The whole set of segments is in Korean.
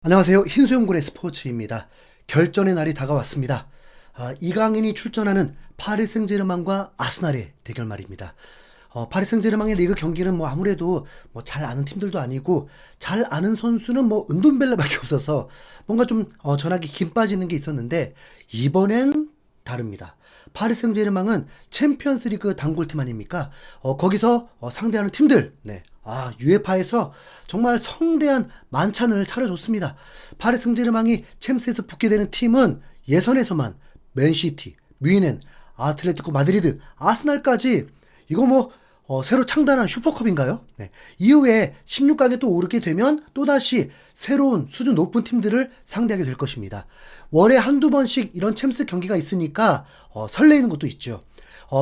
안녕하세요. 흰수염고래 스포츠입니다. 결전의 날이 다가왔습니다. 이강인이 출전하는 파리 생제르맹과 아스날의 대결 말입니다. 파리 생제르맹의 리그 경기는 아무래도 잘 아는 팀들도 아니고 잘 아는 선수는 은돈벨레밖에 없어서 뭔가 좀 전하기 김 빠지는 게 있었는데 이번엔 다릅니다. 파리 생제르맹은 챔피언스리그 단골팀 아닙니까? 거기서 상대하는 팀들, 유에파에서 정말 성대한 만찬을 차려줬습니다. 파리 생제르맹이 챔스에서 붙게 되는 팀은 예선에서만 맨시티, 뮌헨, 아틀레티코 마드리드, 아스날까지 이거 새로 창단한 슈퍼컵인가요? 이후에 16강에 또 오르게 되면 또다시 새로운 수준 높은 팀들을 상대하게 될 것입니다. 월에 한두 번씩 이런 챔스 경기가 있으니까 설레이는 것도 있죠.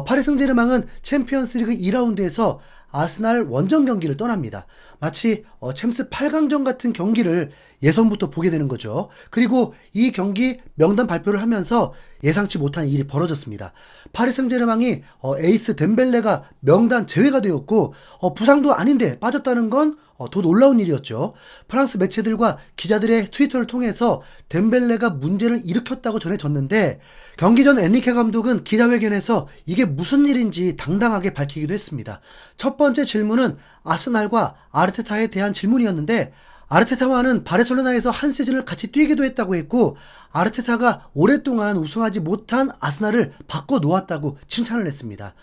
파리 생제르맹은 챔피언스리그 2라운드에서 아스날 원정 경기를 떠납니다. 마치 챔스 8강전 같은 경기를 예선부터 보게 되는 거죠. 그리고 이 경기 명단 발표를 하면서 예상치 못한 일이 벌어졌습니다. 파리 생제르맹이 에이스 덴벨레가 명단 제외가 되었고 부상도 아닌데 빠졌다는 건 더 놀라운 일이었죠. 프랑스 매체들과 기자들의 트위터를 통해서 덴벨레가 문제를 일으켰다고 전해졌는데 경기 전 엔리케 감독은 기자회견에서 이게 무슨 일인지 당당하게 밝히기도 했습니다. 첫 번째 질문은 아스날과 아르테타에 대한 질문이었는데 아르테타와는 바르셀로나에서 한 시즌을 같이 뛰기도 했다고 했고 아르테타가 오랫동안 우승하지 못한 아스날을 바꿔놓았다고 칭찬을 했습니다.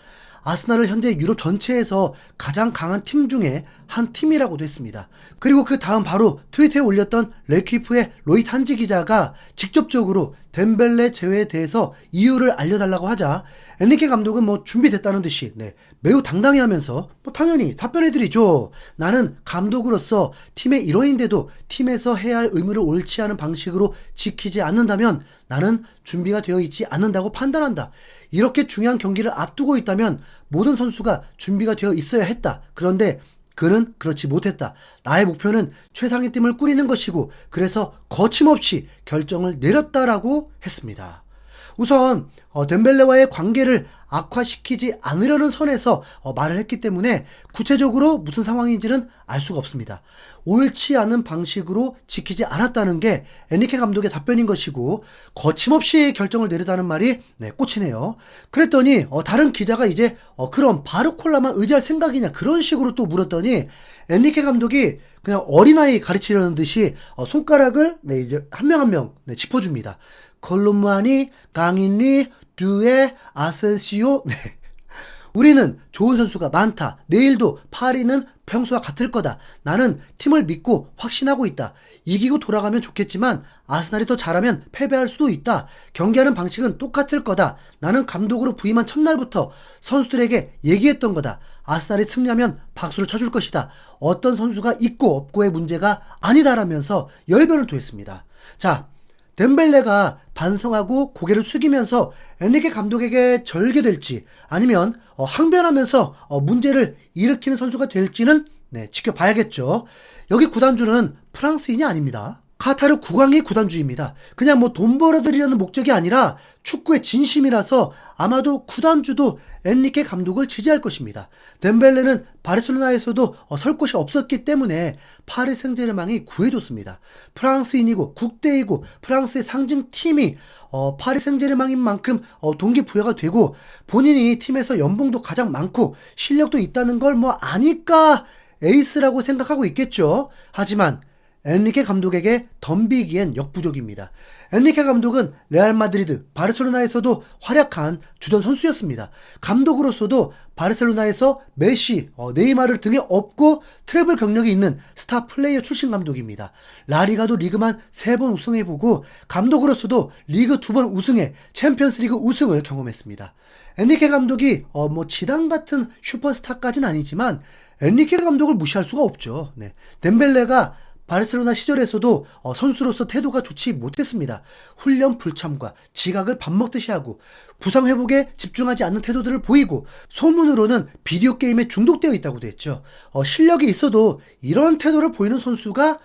아스날은 현재 유럽 전체에서 가장 강한 팀 중에 한 팀이라고도 했습니다. 그리고 그 다음 바로 트위터에 올렸던 레퀴프의 로이 탄지 기자가 직접적으로 덴벨레 제외에 대해서 이유를 알려달라고 하자 엔리케 감독은 준비됐다는 듯이 매우 당당해하면서 당연히 답변해드리죠. 나는 감독으로서 팀의 일원인데도 팀에서 해야 할 의무를 옳지 않은 방식으로 지키지 않는다면 나는 준비가 되어 있지 않는다고 판단한다. 이렇게 중요한 경기를 앞두고 있다면 모든 선수가 준비가 되어 있어야 했다. 그런데 그는 그렇지 못했다. 나의 목표는 최상의 팀을 꾸리는 것이고 그래서 거침없이 결정을 내렸다라고 했습니다. 우선 덴벨레와의 관계를 악화시키지 않으려는 선에서 말을 했기 때문에 구체적으로 무슨 상황인지는 알 수가 없습니다. 옳지 않은 방식으로 지키지 않았다는 게 엔리케 감독의 답변인 것이고 거침없이 결정을 내리다는 말이 꽂히네요. 그랬더니 다른 기자가 이제 그럼 바르콜라만 의지할 생각이냐 그런 식으로 또 물었더니 엔리케 감독이 그냥 어린아이 가르치려는 듯이 손가락을 이제 한 명 한 명 짚어줍니다. 콜롬무아니, 강인리, 듀에, 아센시오. 우리는 좋은 선수가 많다. 내일도 파리는 평소와 같을 거다. 나는 팀을 믿고 확신하고 있다. 이기고 돌아가면 좋겠지만 아스날이 더 잘하면 패배할 수도 있다. 경기하는 방식은 똑같을 거다. 나는 감독으로 부임한 첫날부터 선수들에게 얘기했던 거다. 아스날이 승리하면 박수를 쳐줄 것이다. 어떤 선수가 있고 없고의 문제가 아니다라면서 열변을 토했습니다. 자, 덴벨레가 반성하고 고개를 숙이면서 엔리케 감독에게 절개될지 아니면 항변하면서 문제를 일으키는 선수가 될지는 지켜봐야겠죠. 여기 구단주는 프랑스인이 아닙니다. 카타르 국왕의 구단주입니다. 그냥 돈 벌어들이려는 목적이 아니라 축구의 진심이라서 아마도 구단주도 엔리케 감독을 지지할 것입니다. 덴벨레는 바르셀로나에서도 설 곳이 없었기 때문에 파리 생제르맹이 구해줬습니다. 프랑스인이고 국대이고 프랑스의 상징팀이 파리 생제르맹인 만큼 동기부여가 되고 본인이 팀에서 연봉도 가장 많고 실력도 있다는 걸 아니까 에이스라고 생각하고 있겠죠. 하지만 엔리케 감독에게 덤비기엔 역부족입니다. 엔리케 감독은 레알 마드리드, 바르셀로나에서도 활약한 주전 선수였습니다. 감독으로서도 바르셀로나에서 메시, 네이마르를 등에 업고 트래블 경력이 있는 스타 플레이어 출신 감독입니다. 라리가도 리그만 3번 우승해보고 감독으로서도 리그 2번 우승에 챔피언스리그 우승을 경험했습니다. 엔리케 감독이 지단 같은 슈퍼스타까지는 아니지만 엔리케 감독을 무시할 수가 없죠. 덴벨레가 바르셀로나 시절에서도 선수로서 태도가 좋지 못했습니다. 훈련 불참과 지각을 밥 먹듯이 하고 부상 회복에 집중하지 않는 태도들을 보이고 소문으로는 비디오 게임에 중독되어 있다고도 했죠. 실력이 있어도 이런 태도를 보이는 선수가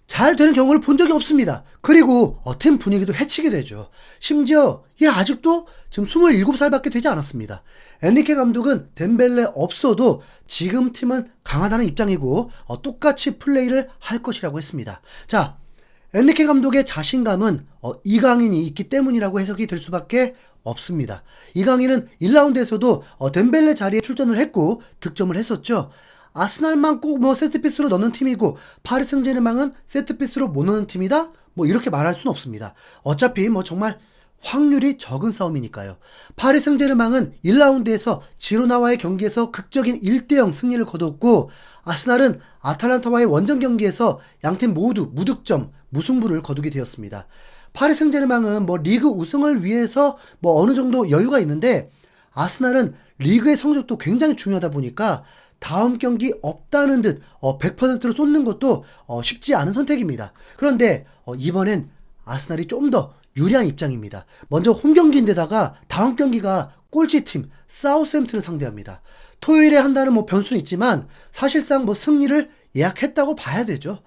잘 되는 경우를 본 적이 없습니다. 그리고 팀 분위기도 해치게 되죠. 심지어 아직도 지금 27살밖에 되지 않았습니다. 엔리케 감독은 덴벨레 없어도 지금 팀은 강하다는 입장이고 똑같이 플레이를 할 것이라고 했습니다. 자, 엔리케 감독의 자신감은 이강인이 있기 때문이라고 해석이 될 수밖에 없습니다. 이강인은 1라운드에서도 덴벨레 자리에 출전을 했고 득점을 했었죠. 아스날만 꼭 뭐 세트피스로 넣는 팀이고 파리 생제르맹은 세트피스로 못 넣는 팀이다? 뭐 이렇게 말할 수는 없습니다. 어차피 뭐 정말 확률이 적은 싸움이니까요. 파리 생제르맹은 1라운드에서 지로나와의 경기에서 극적인 1대0 승리를 거뒀고 아스날은 아탈란타와의 원정 경기에서 양팀 모두 무득점, 무승부를 거두게 되었습니다. 파리 생제르맹은 뭐 리그 우승을 위해서 뭐 어느 정도 여유가 있는데 아스날은 리그의 성적도 굉장히 중요하다 보니까 다음 경기 없다는 듯 100%로 쏟는 것도 쉽지 않은 선택입니다. 그런데 이번엔 아스날이 좀 더 유리한 입장입니다. 먼저 홈 경기인데다가 다음 경기가 꼴찌팀 사우스햄튼을 상대합니다. 토요일에 한다는 뭐 변수는 있지만 사실상 뭐 승리를 예약했다고 봐야 되죠.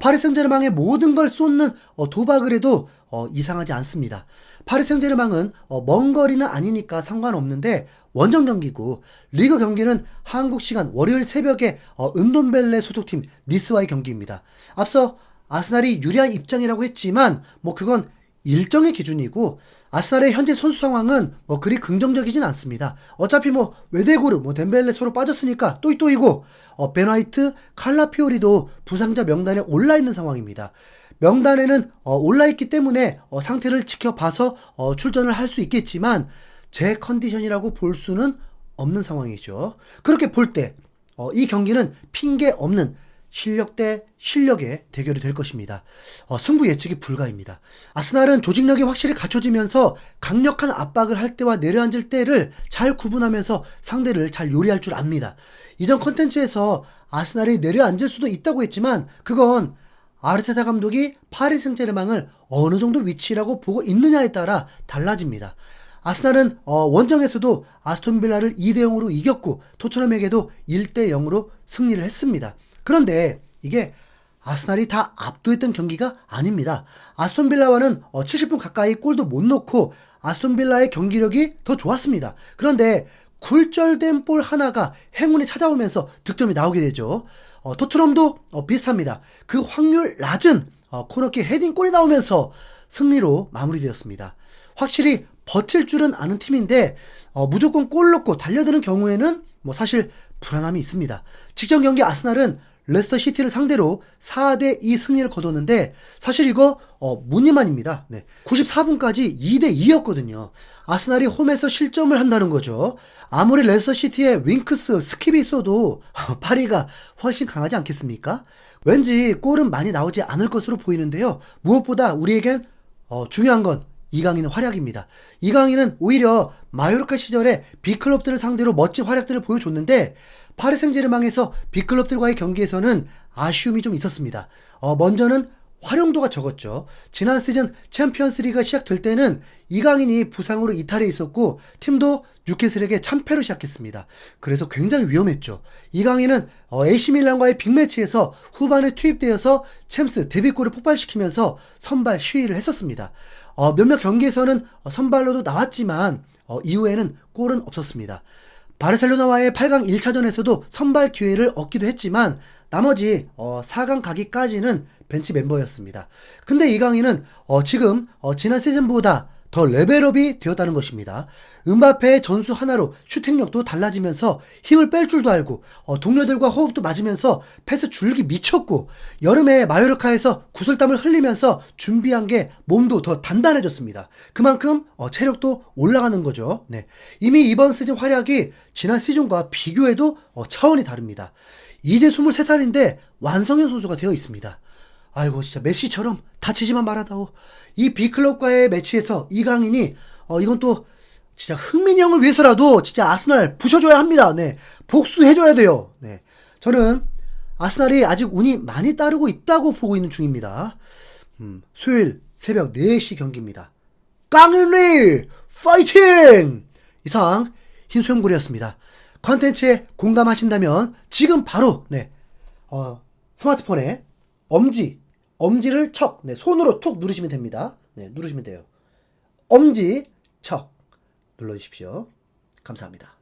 파리 생제르맹의 모든 걸 쏟는 도박을 해도 이상하지 않습니다. 파리 생제르맹은 먼 거리는 아니니까 상관없는데 원정 경기고 리그 경기는 한국 시간 월요일 새벽에 은돈벨레 소속팀 니스와의 경기입니다. 앞서 아스날이 유리한 입장이라고 했지만 뭐 그건 일정의 기준이고 아스날의 현재 선수 상황은 뭐 그리 긍정적이진 않습니다. 어차피 뭐 외대고르, 뭐 덴벨레 서로 빠졌으니까 또이또이고 벤 화이트, 칼라피오리도 부상자 명단에 올라 있는 상황입니다. 명단에는 올라 있기 때문에 상태를 지켜봐서 출전을 할 수 있겠지만 제 컨디션이라고 볼 수는 없는 상황이죠. 그렇게 볼 때 이 경기는 핑계 없는 실력 대 실력의 대결이 될 것입니다. 승부 예측이 불가입니다. 아스날은 조직력이 확실히 갖춰지면서 강력한 압박을 할 때와 내려앉을 때를 잘 구분하면서 상대를 잘 요리할 줄 압니다. 이전 컨텐츠에서 아스날이 내려앉을 수도 있다고 했지만 그건 아르테타 감독이 파리 생제르맹을 어느 정도 위치라고 보고 있느냐에 따라 달라집니다. 아스날은 원정에서도 아스톤빌라를 2대0으로 이겼고 토트넘에게도 1대0으로 승리를 했습니다. 그런데 이게 아스날이 다 압도했던 경기가 아닙니다. 아스톤빌라와는 70분 가까이 골도 못 넣고 아스톤빌라의 경기력이 더 좋았습니다. 그런데 굴절된 볼 하나가 행운이 찾아오면서 득점이 나오게 되죠. 토트넘도 비슷합니다. 그 확률 낮은 코너킥 헤딩골이 나오면서 승리로 마무리되었습니다. 확실히 버틸 줄은 아는 팀인데 무조건 골 넣고 달려드는 경우에는 뭐 사실 불안함이 있습니다. 직전 경기 아스날은 레스터 시티를 상대로 4대2 승리를 거뒀는데 사실 이거 무늬만입니다. 네. 94분까지 2대2였거든요. 아스날이 홈에서 실점을 한다는 거죠. 아무리 레스터 시티에 윙크스, 스킵이 있어도 파리가 훨씬 강하지 않겠습니까? 왠지 골은 많이 나오지 않을 것으로 보이는데요. 무엇보다 우리에겐 중요한 건 이강인의 활약입니다. 이강인은 오히려 마요르카 시절에 빅클럽들을 상대로 멋진 활약들을 보여줬는데 파리 생제르맹에서 빅클럽들과의 경기에서는 아쉬움이 좀 있었습니다. 먼저는 활용도가 적었죠. 지난 시즌 챔피언스리그가 시작될 때는 이강인이 부상으로 이탈해 있었고 팀도 뉴캐슬에게 참패로 시작했습니다. 그래서 굉장히 위험했죠. 이강인은 AC밀란과의 빅매치에서 후반에 투입되어서 챔스 데뷔골을 폭발시키면서 선발 시위를 했었습니다. 몇몇 경기에서는 선발로도 나왔지만 이후에는 골은 없었습니다. 바르셀로나와의 8강 1차전에서도 선발 기회를 얻기도 했지만 나머지 4강 가기까지는 벤치 멤버였습니다. 근데 이강인은 지금 지난 시즌보다 더 레벨업이 되었다는 것입니다. 음바페의 전수 하나로 슈팅력도 달라지면서 힘을 뺄 줄도 알고 동료들과 호흡도 맞으면서 패스 줄기 미쳤고 여름에 마요르카에서 구슬땀을 흘리면서 준비한 게 몸도 더 단단해졌습니다. 그만큼 체력도 올라가는 거죠. 네. 이미 이번 시즌 활약이 지난 시즌과 비교해도 차원이 다릅니다. 이제 23살인데 완성형 선수가 되어 있습니다. 아이고 진짜 메시처럼 다치지만 말아다오. 이 B클럽과의 매치에서 이강인이 이건 또 진짜 흥민이 형을 위해서라도 진짜 아스날 부셔줘야 합니다. 네, 복수해줘야 돼요. 네, 저는 아스날이 아직 운이 많이 따르고 있다고 보고 있는 중입니다. 수요일 새벽 4시 경기입니다. 깡윤리 파이팅! 이상 흰수염고리였습니다. 컨텐츠에 공감하신다면 지금 바로 스마트폰에 엄지를 척, 손으로 툭 누르시면 됩니다. 누르시면 돼요. 엄지 척 눌러주십시오. 감사합니다.